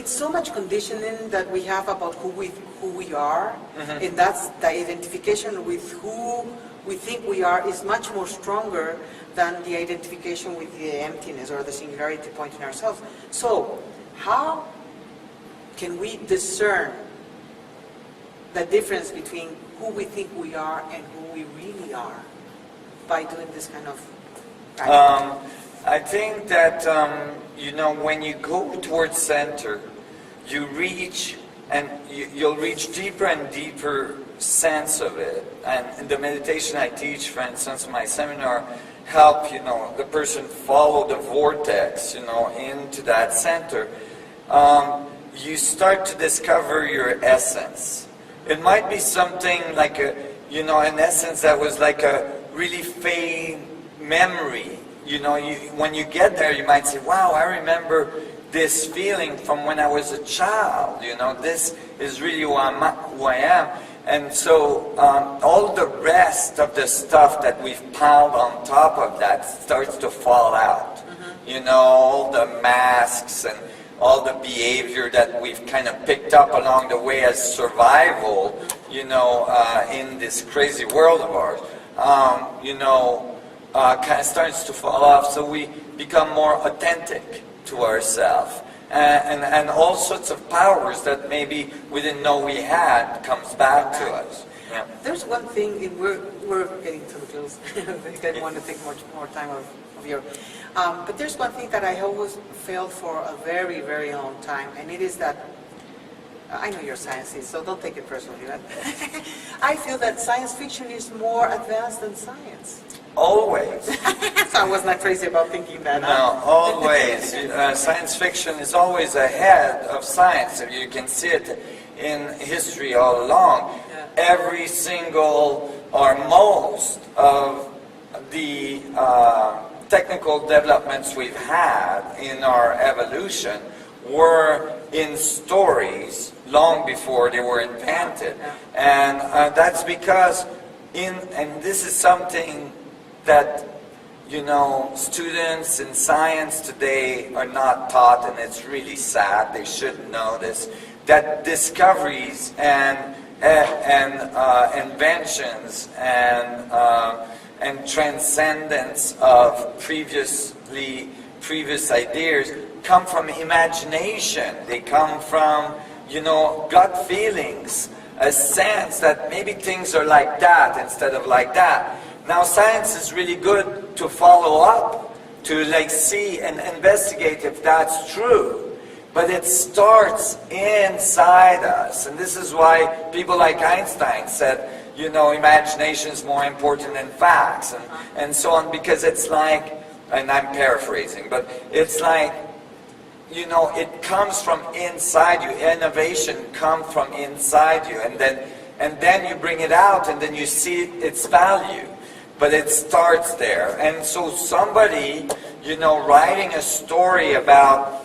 with so much conditioning that we have about who we are, and that's the identification with who we think we are is much more stronger than the identification with the emptiness or the singularity point in ourselves. So, how can we discern the difference between who we think we are and who we really are by doing this kind of I think that, when you go towards center, you reach, and you'll reach deeper and deeper sense of it. And the meditation I teach, for instance, in my seminar, help, the person follow the vortex, into that center. You start to discover your essence. It might be something like an essence that was like a really faint memory. When you get there, you might say, wow, I remember this feeling from when I was a child. This is really who I am. And so all the rest of the stuff that we've piled on top of that starts to fall out. All the masks and all the behavior that we've kind of picked up along the way as survival, in this crazy world of ours, kind of starts to fall off. So we become more authentic to ourselves. And all sorts of powers that maybe we didn't know we had comes back to us. Yeah. There's one thing, we're getting to the close. I didn't want to take much more time of your... but there's one thing that I always felt for a very, very long time, and it is that, I know you're scientist, so don't take it personally, but I feel that science fiction is more advanced than science. Always. So I was not crazy about thinking that. No, always. Science fiction is always ahead of science. You can see it in history all along. Yeah. Every single or most of the technical developments we've had in our evolution were in stories long before they were invented. Yeah. And that's because and this is something that students in science today are not taught, and it's really sad. They should know this. That discoveries and inventions and transcendence of previous ideas come from imagination. They come from gut feelings, a sense that maybe things are like that instead of like that. Now science is really good to follow up, to see and investigate if that's true. But it starts inside us. And this is why people like Einstein said, imagination is more important than facts, and so on, because it's like, and I'm paraphrasing, but it's like, it comes from inside you. Innovation comes from inside you, and then you bring it out, and then you see its value. But it starts there. And so somebody, writing a story about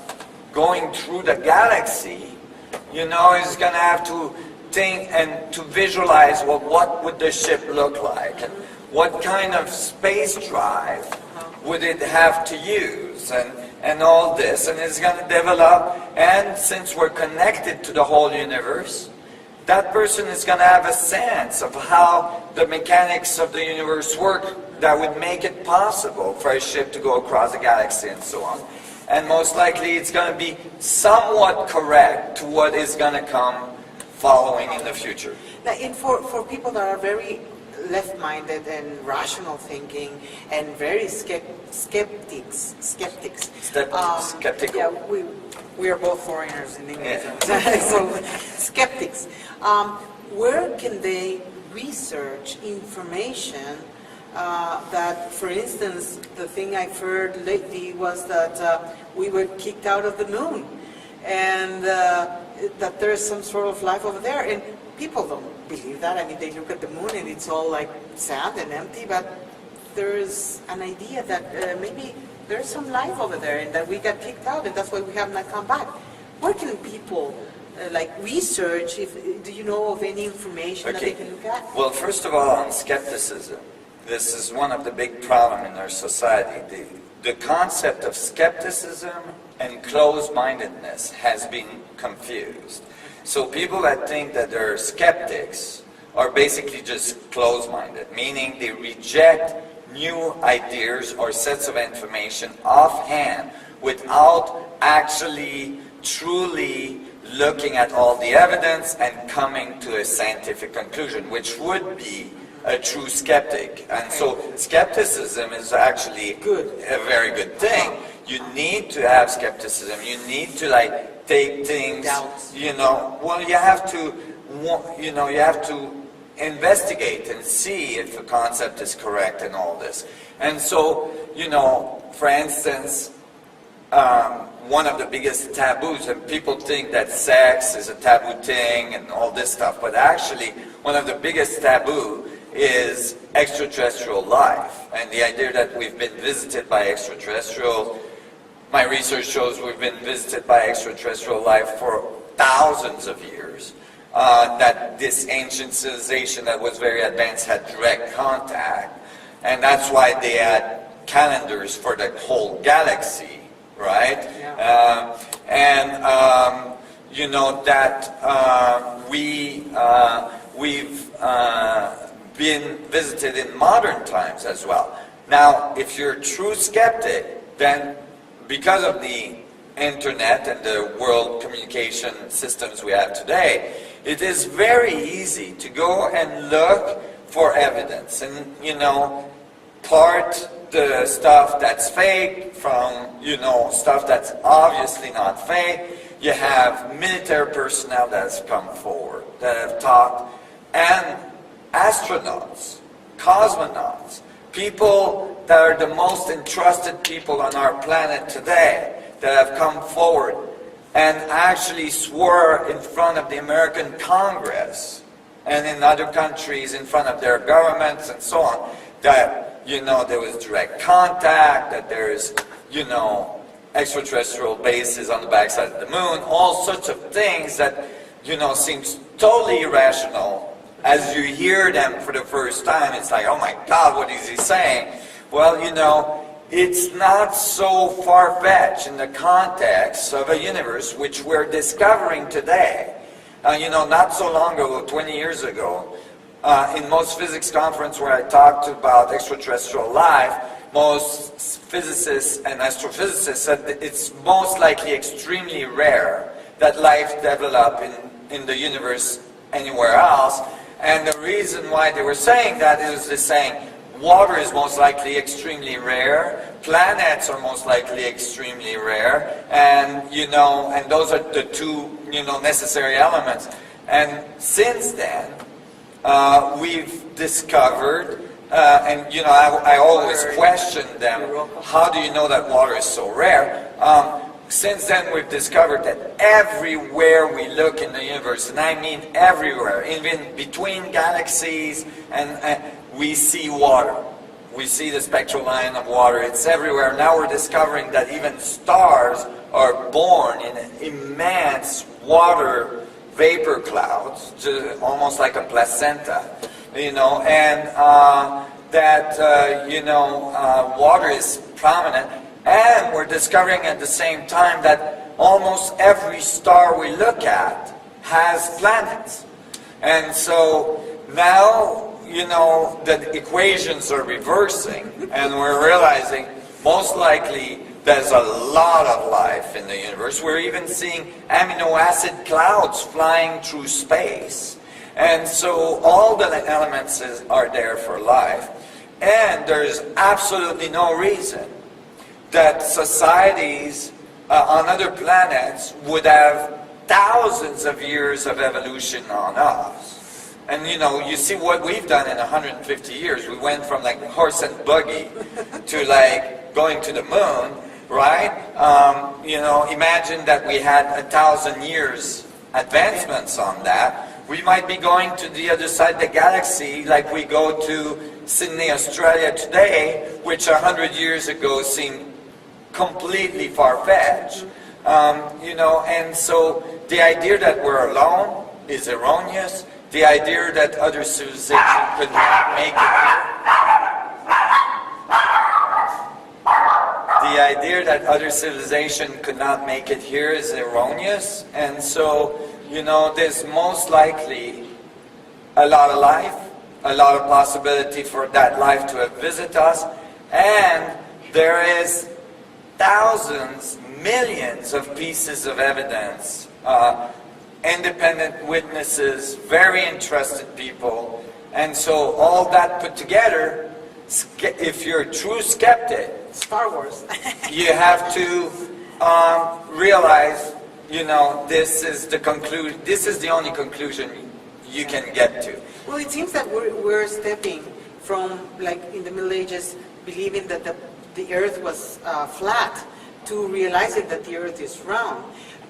going through the galaxy, is going to have to think and to visualize, well, what would the ship look like? And what kind of space drive would it have to use? And all this. And it's going to develop. And since we're connected to the whole universe, that person is going to have a sense of how the mechanics of the universe work that would make it possible for a ship to go across the galaxy and so on. And most likely it's going to be somewhat correct to what is going to come following in the future. Now, for people that are very left-minded and rational thinking and very skeptical. Yeah, we are both foreigners in English, yeah. So skeptics. Where can they research information that, for instance, the thing I've heard lately was that we were kicked out of the moon, and that there's some sort of life over there, and people don't believe that. I mean, they look at the moon and it's all like sand and empty, but there's an idea that maybe there's some life over there and that we got kicked out and that's why we have not come back. Where can people research? Do you know of any information that they can look at? Well, first of all, on skepticism, this is one of the big problems in our society. The concept of skepticism and closed-mindedness has been confused. So people that think that they're skeptics are basically just closed-minded, meaning they reject new ideas or sets of information offhand without actually truly looking at all the evidence and coming to a scientific conclusion, which would be a true skeptic. And so skepticism is actually a very good thing. You need to have skepticism. You need to like take things, you know, well, you have to investigate and see if the concept is correct and all this. And so, you know, for instance, one of the biggest taboos, and people think that sex is a taboo thing and all this stuff, but actually one of the biggest taboo is extraterrestrial life, and the idea that we've been visited by extraterrestrial. My research shows we've been visited by extraterrestrial life for thousands of years, that this ancient civilization that was very advanced had direct contact, and that's why they had calendars for the whole galaxy, right? Yeah. You know that we've been visited in modern times as well. Now, if you're a true skeptic, then because of the internet and the world communication systems we have today, it is very easy to go and look for evidence and, you know, part the stuff that's fake from, you know, stuff that's obviously not fake. You have military personnel that has come forward, that have talked, and astronauts, cosmonauts, people that are the most entrusted people on our planet today, that have come forward and actually swore in front of the American Congress and in other countries in front of their governments and so on, that, you know, there was direct contact, that there's, you know, extraterrestrial bases on the backside of the moon, all sorts of things that, you know, seems totally irrational. As you hear them for the first time, it's like, oh my God, what is he saying? Well, you know, it's not so far-fetched in the context of a universe which we're discovering today. You know, not so long ago, 20 years ago, in most physics conference where I talked about extraterrestrial life, most physicists and astrophysicists said that it's most likely extremely rare that life develop in the universe anywhere else. And the reason why they were saying that is they're saying water is most likely extremely rare, planets are most likely extremely rare, and, you know, and those are the two, you know, necessary elements. And since then, we've discovered, and, you know, I always question them, how do you know that water is so rare? Since then, we've discovered that everywhere we look in the universe, and I mean everywhere, even between galaxies, and we see water. We see the spectral line of water. It's everywhere. Now we're discovering that even stars are born in immense water vapor clouds, almost like a placenta, you know, and that, you know, water is prominent. And we're discovering at the same time that almost every star we look at has planets. And so now, you know, the equations are reversing, and we're realizing most likely there's a lot of life in the universe. We're even seeing amino acid clouds flying through space. And so all the elements are there for life. And there's absolutely no reason that societies on other planets would have thousands of years of evolution on us. And, you know, you see what we've done in 150 years. We went from like horse and buggy to like going to the moon, right? You know, imagine that we had 1,000 years advancements on that. We might be going to the other side of the galaxy like we go to Sydney, Australia today, which 100 years ago seemed completely far-fetched. You know, and so the idea that we're alone is erroneous. The idea that other civilizations could not make it here. The the idea that other civilization could not make it here is erroneous, and so, you know, there's most likely a lot of life, a lot of possibility for that life to visit us, and there is thousands, millions of pieces of evidence, independent witnesses, very interested people, and so all that put together, if you're a true skeptic, Star Wars. you have to realize, you know, this is the only conclusion you can get to. Well, it seems that we're stepping from, like in the Middle Ages, believing that the Earth was flat, to realizing that the Earth is round.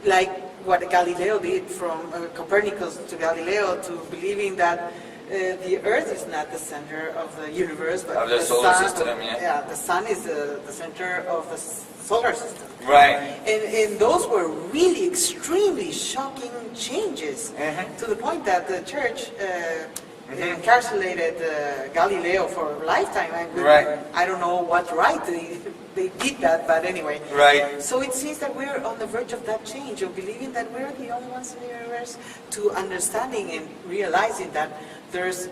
Like what Galileo did, from Copernicus to Galileo, to believing that the Earth is not the center of the universe, but Of the solar system, yeah, the sun is the center of the solar system. Right. And those were really extremely shocking changes, to the point that the church incarcerated Galileo for a lifetime. I don't know what right they did that, but anyway. Right. So it seems that we're on the verge of that change, of believing that we're the only ones in the universe, to understanding and realizing that there's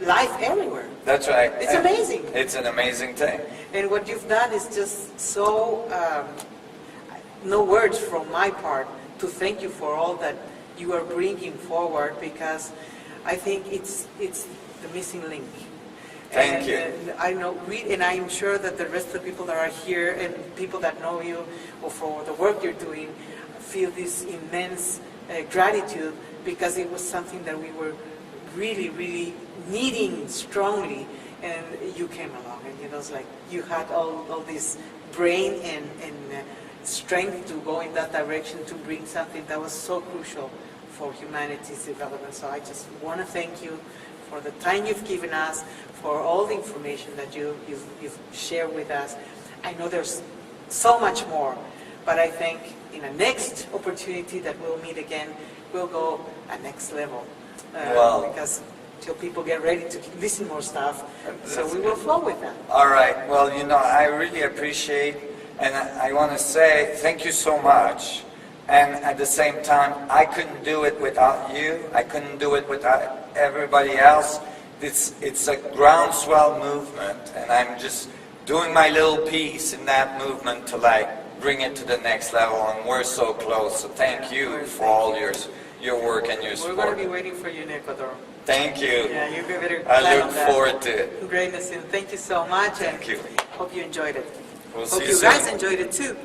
life everywhere. That's right. It's amazing. It's an amazing thing. And what you've done is just so, no words from my part to thank you for all that you are bringing forward, because I think it's the missing link. Thank you. And I know, and I'm sure that the rest of the people that are here and people that know you or for the work you're doing feel this immense gratitude, because it was something that we were really, really needing strongly, and you came along, and you know, it's like you had all this brain and strength to go in that direction, to bring something that was so crucial for humanity's development. So I just want to thank you for the time you've given us, for all the information that you've shared with us. I know there's so much more, but I think in a next opportunity that we'll meet again, we'll go a next level. Because till people get ready to listen more stuff, so we will flow with them. All right. Well, you know, I really appreciate, and I want to say thank you so much. And at the same time, I couldn't do it without you. I couldn't do it without everybody else. It's a groundswell movement, and I'm just doing my little piece in that movement to like bring it to the next level, and we're so close. So thank you for all your work and your support. We're going to be waiting for you in Ecuador. Thank you. Yeah, you better I plan look on that. forward to it. Great, Nassim. Thank you so much. Thank you. Hope you enjoyed it. We'll Hope see you soon. guys enjoyed it too.